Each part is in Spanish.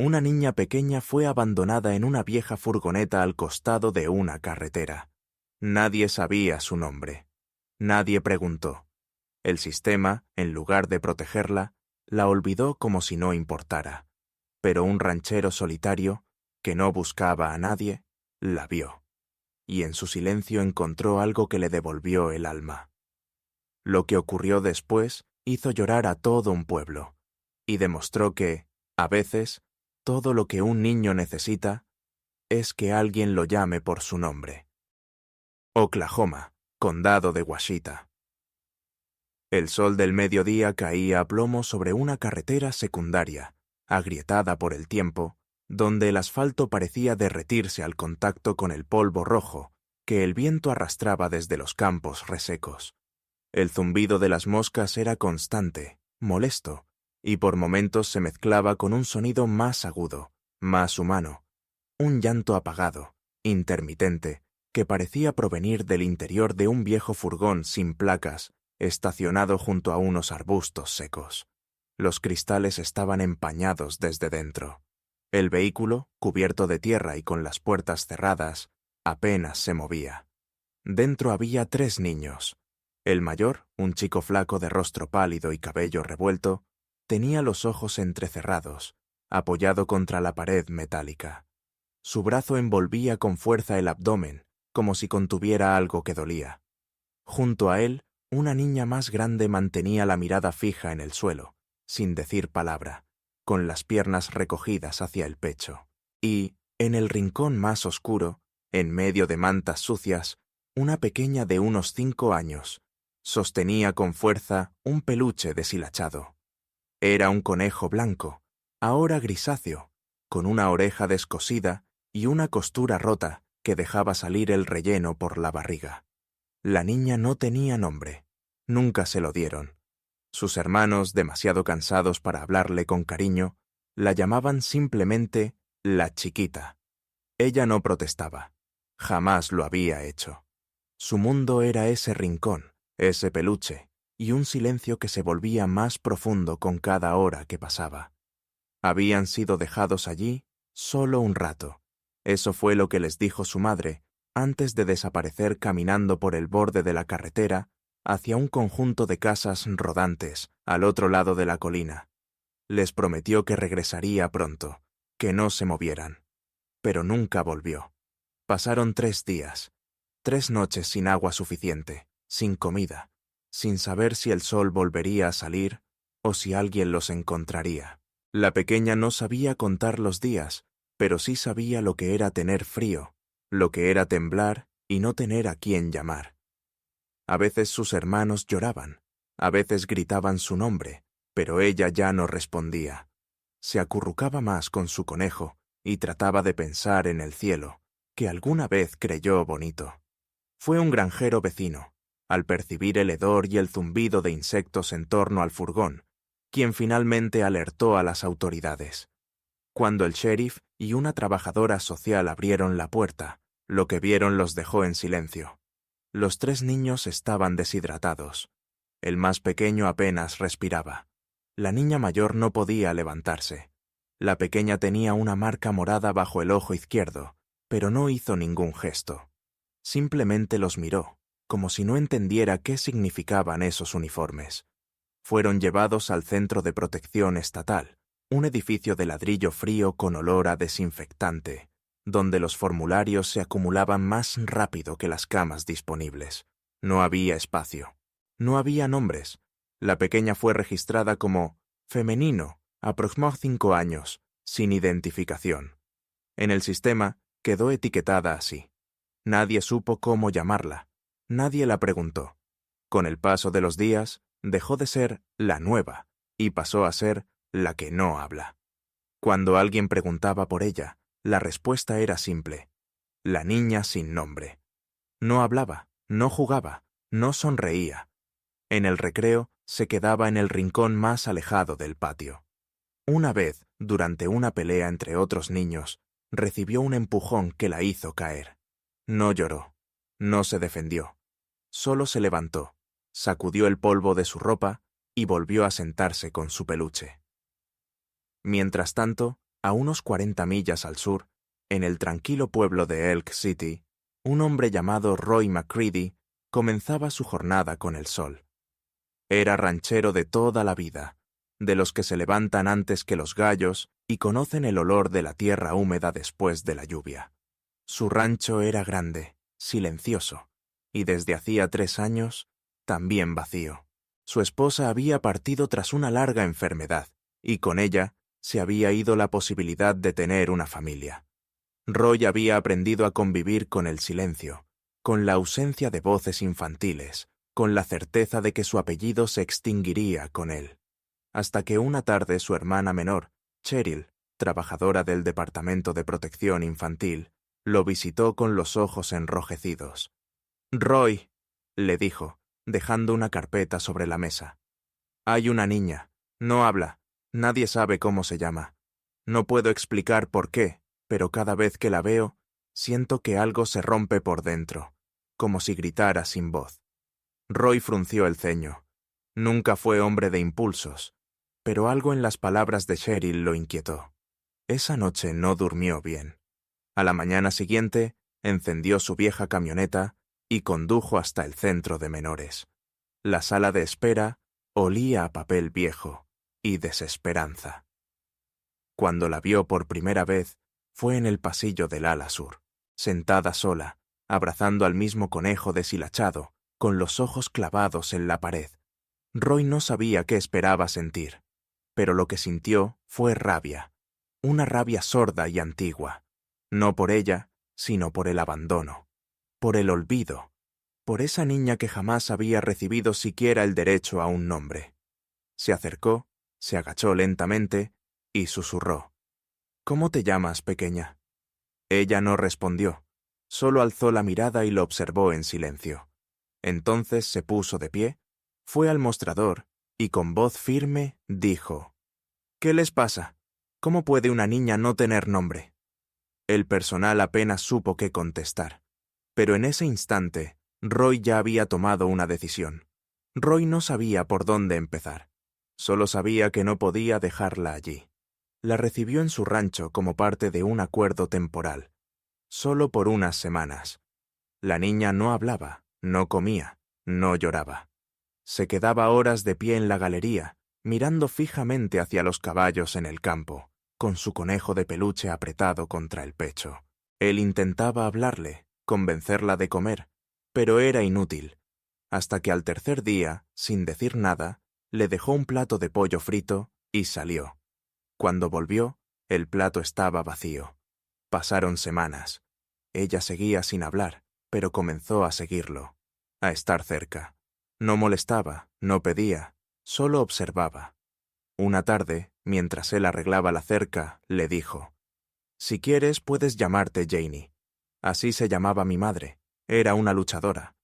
una niña pequeña fue abandonada en una vieja furgoneta al costado de una carretera. Nadie sabía su nombre. Nadie preguntó. El sistema, en lugar de protegerla, la olvidó como si no importara. Pero un ranchero solitario, que no buscaba a nadie, la vio. Y en su silencio encontró algo que le devolvió el alma. Lo que ocurrió después hizo llorar a todo un pueblo, y demostró que, a veces, todo lo que un niño necesita es que alguien lo llame por su nombre. Oklahoma, condado de Washita. El sol del mediodía caía a plomo sobre una carretera secundaria, agrietada por el tiempo, donde el asfalto parecía derretirse al contacto con el polvo rojo que el viento arrastraba desde los campos resecos. El zumbido de las moscas era constante, molesto, y por momentos se mezclaba con un sonido más agudo, más humano, un llanto apagado, intermitente, que parecía provenir del interior de un viejo furgón sin placas, estacionado junto a unos arbustos secos. Los cristales estaban empañados desde dentro. El vehículo, cubierto de tierra y con las puertas cerradas, apenas se movía. Dentro había 3 niños. El mayor, un chico flaco de rostro pálido y cabello revuelto, tenía los ojos entrecerrados, apoyado contra la pared metálica. Su brazo envolvía con fuerza el abdomen, como si contuviera algo que dolía. Junto a él, una niña más grande mantenía la mirada fija en el suelo, sin decir palabra, con las piernas recogidas hacia el pecho. Y, en el rincón más oscuro, en medio de mantas sucias, una pequeña de unos 5 años, sostenía con fuerza un peluche deshilachado. Era un conejo blanco, ahora grisáceo, con una oreja descosida y una costura rota que dejaba salir el relleno por la barriga. La niña no tenía nombre. Nunca se lo dieron. Sus hermanos, demasiado cansados para hablarle con cariño, la llamaban simplemente la chiquita. Ella no protestaba. Jamás lo había hecho. Su mundo era ese rincón, ese peluche, y un silencio que se volvía más profundo con cada hora que pasaba. Habían sido dejados allí solo un rato. Eso fue lo que les dijo su madre antes de desaparecer caminando por el borde de la carretera hacia un conjunto de casas rodantes al otro lado de la colina. Les prometió que regresaría pronto, que no se movieran. Pero nunca volvió. Pasaron 3 días, 3 noches sin agua suficiente, sin comida, sin saber si el sol volvería a salir o si alguien los encontraría. La pequeña no sabía contar los días, pero sí sabía lo que era tener frío, lo que era temblar y no tener a quién llamar. A veces sus hermanos lloraban, a veces gritaban su nombre, pero ella ya no respondía. Se acurrucaba más con su conejo y trataba de pensar en el cielo, que alguna vez creyó bonito. Fue un granjero vecino, al percibir el hedor y el zumbido de insectos en torno al furgón, quien finalmente alertó a las autoridades. Cuando el sheriff y una trabajadora social abrieron la puerta, lo que vieron los dejó en silencio. Los 3 niños estaban deshidratados. El más pequeño apenas respiraba. La niña mayor no podía levantarse. La pequeña tenía una marca morada bajo el ojo izquierdo, pero no hizo ningún gesto. Simplemente los miró, como si no entendiera qué significaban esos uniformes. Fueron llevados al Centro de Protección Estatal, un edificio de ladrillo frío con olor a desinfectante, donde los formularios se acumulaban más rápido que las camas disponibles. No había espacio. No había nombres. La pequeña fue registrada como femenino, aproximadamente 5 años, sin identificación. En el sistema quedó etiquetada así. Nadie supo cómo llamarla. Nadie la preguntó. Con el paso de los días, dejó de ser la nueva y pasó a ser la que no habla. Cuando alguien preguntaba por ella, la respuesta era simple: la niña sin nombre. No hablaba, no jugaba, no sonreía. En el recreo se quedaba en el rincón más alejado del patio. Una vez, durante una pelea entre otros niños, recibió un empujón que la hizo caer. No lloró, no se defendió. Solo se levantó, sacudió el polvo de su ropa y volvió a sentarse con su peluche. Mientras tanto, A unos 40 millas al sur, en el tranquilo pueblo de Elk City, un hombre llamado Roy McCready comenzaba su jornada con el sol. Era ranchero de toda la vida, de los que se levantan antes que los gallos y conocen el olor de la tierra húmeda después de la lluvia. Su rancho era grande, silencioso, y desde hacía 3 años, también vacío. Su esposa había partido tras una larga enfermedad, y con ella se había ido la posibilidad de tener una familia. Roy había aprendido a convivir con el silencio, con la ausencia de voces infantiles, con la certeza de que su apellido se extinguiría con él. Hasta que una tarde su hermana menor, Cheryl, trabajadora del Departamento de Protección Infantil, lo visitó con los ojos enrojecidos. «Roy», le dijo, dejando una carpeta sobre la mesa. «Hay una niña. No habla. Nadie sabe cómo se llama. No puedo explicar por qué, pero cada vez que la veo, siento que algo se rompe por dentro, como si gritara sin voz». Roy frunció el ceño. Nunca fue hombre de impulsos, pero algo en las palabras de Cheryl lo inquietó. Esa noche no durmió bien. A la mañana siguiente, encendió su vieja camioneta y condujo hasta el centro de menores. La sala de espera olía a papel viejo y desesperanza. Cuando la vio por primera vez, fue en el pasillo del ala sur, sentada sola, abrazando al mismo conejo deshilachado, con los ojos clavados en la pared. Roy no sabía qué esperaba sentir, pero lo que sintió fue rabia, una rabia sorda y antigua, no por ella, sino por el abandono, por el olvido, por esa niña que jamás había recibido siquiera el derecho a un nombre. Se acercó, se agachó lentamente y susurró: «¿Cómo te llamas, pequeña?». Ella no respondió, solo alzó la mirada y lo observó en silencio. Entonces se puso de pie, fue al mostrador y con voz firme dijo: «¿Qué les pasa? ¿Cómo puede una niña no tener nombre?». El personal apenas supo qué contestar, pero en ese instante Roy ya había tomado una decisión. Roy no sabía por dónde empezar, solo sabía que no podía dejarla allí. La recibió en su rancho como parte de un acuerdo temporal, solo por unas semanas. La niña no hablaba, no comía, no lloraba. Se quedaba horas de pie en la galería, mirando fijamente hacia los caballos en el campo, con su conejo de peluche apretado contra el pecho. Él intentaba hablarle, convencerla de comer, pero era inútil, hasta que al tercer día, sin decir nada, le dejó un plato de pollo frito y salió. Cuando volvió, el plato estaba vacío. Pasaron semanas. Ella seguía sin hablar, pero comenzó a seguirlo, a estar cerca. No molestaba, no pedía, solo observaba. Una tarde, mientras él arreglaba la cerca, le dijo: «Si quieres, puedes llamarte Janie». Así se llamaba mi madre. Era una luchadora.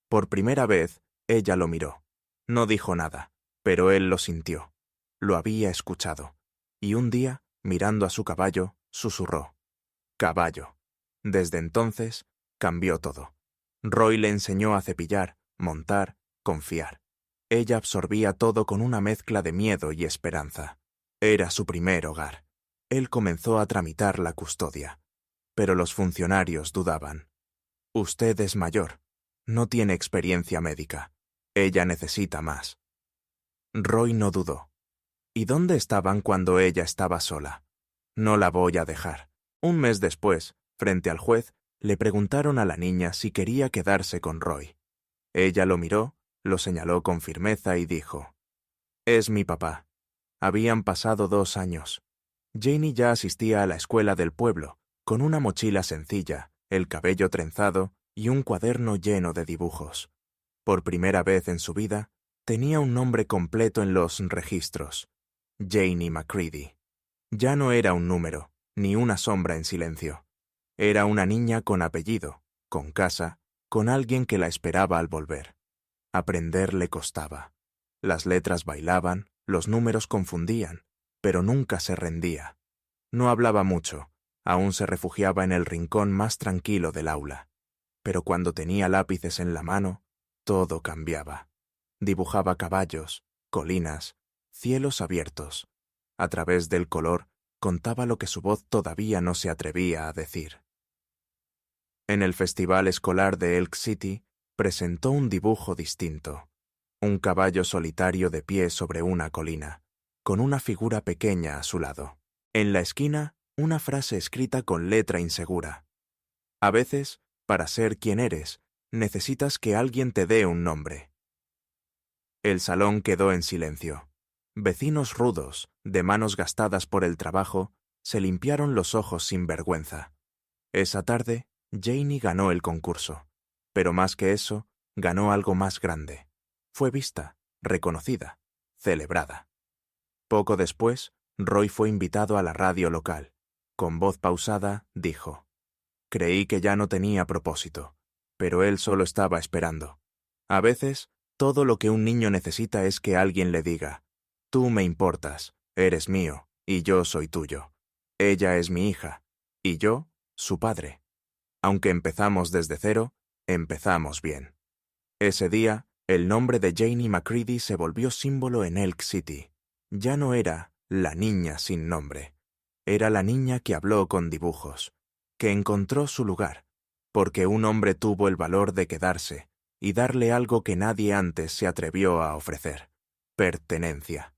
Por primera vez, ella lo miró. No dijo nada, pero él lo sintió. Lo había escuchado. Y un día, mirando a su caballo, susurró: «Caballo». Desde entonces, cambió todo. Roy le enseñó a cepillar, montar, confiar. Ella absorbía todo con una mezcla de miedo y esperanza. Era su primer hogar. Él comenzó a tramitar la custodia. Pero los funcionarios dudaban. «Usted es mayor. No tiene experiencia médica. Ella necesita más». Roy no dudó. ¿Y dónde estaban cuando ella estaba sola? «No la voy a dejar». Un mes después, frente al juez, le preguntaron a la niña si quería quedarse con Roy. Ella lo miró, lo señaló con firmeza y dijo: «Es mi papá». Habían pasado 2 años. Janie ya asistía a la escuela del pueblo, con una mochila sencilla, el cabello trenzado y un cuaderno lleno de dibujos. Por primera vez en su vida, tenía un nombre completo en los registros: Janie McCready. Ya no era un número, ni una sombra en silencio. Era una niña con apellido, con casa, con alguien que la esperaba al volver. Aprender le costaba. Las letras bailaban, los números confundían, pero nunca se rendía. No hablaba mucho, aún se refugiaba en el rincón más tranquilo del aula. Pero cuando tenía lápices en la mano, todo cambiaba. Dibujaba caballos, colinas, cielos abiertos. A través del color, contaba lo que su voz todavía no se atrevía a decir. En el festival escolar de Elk City, presentó un dibujo distinto. Un caballo solitario de pie sobre una colina, con una figura pequeña a su lado. En la esquina, una frase escrita con letra insegura. A veces, para ser quien eres, necesitas que alguien te dé un nombre. El salón quedó en silencio. Vecinos rudos, de manos gastadas por el trabajo, se limpiaron los ojos sin vergüenza. Esa tarde, Janie ganó el concurso. Pero más que eso, ganó algo más grande. Fue vista, reconocida, celebrada. Poco después, Roy fue invitado a la radio local. Con voz pausada, dijo: «Creí que ya no tenía propósito, pero él solo estaba esperando. A veces, todo lo que un niño necesita es que alguien le diga: tú me importas, eres mío, y yo soy tuyo. Ella es mi hija, y yo, su padre. Aunque empezamos desde cero, empezamos bien». Ese día, el nombre de Janie McCready se volvió símbolo en Elk City. Ya no era la niña sin nombre. Era la niña que habló con dibujos, que encontró su lugar, porque un hombre tuvo el valor de quedarse y darle algo que nadie antes se atrevió a ofrecer: pertenencia.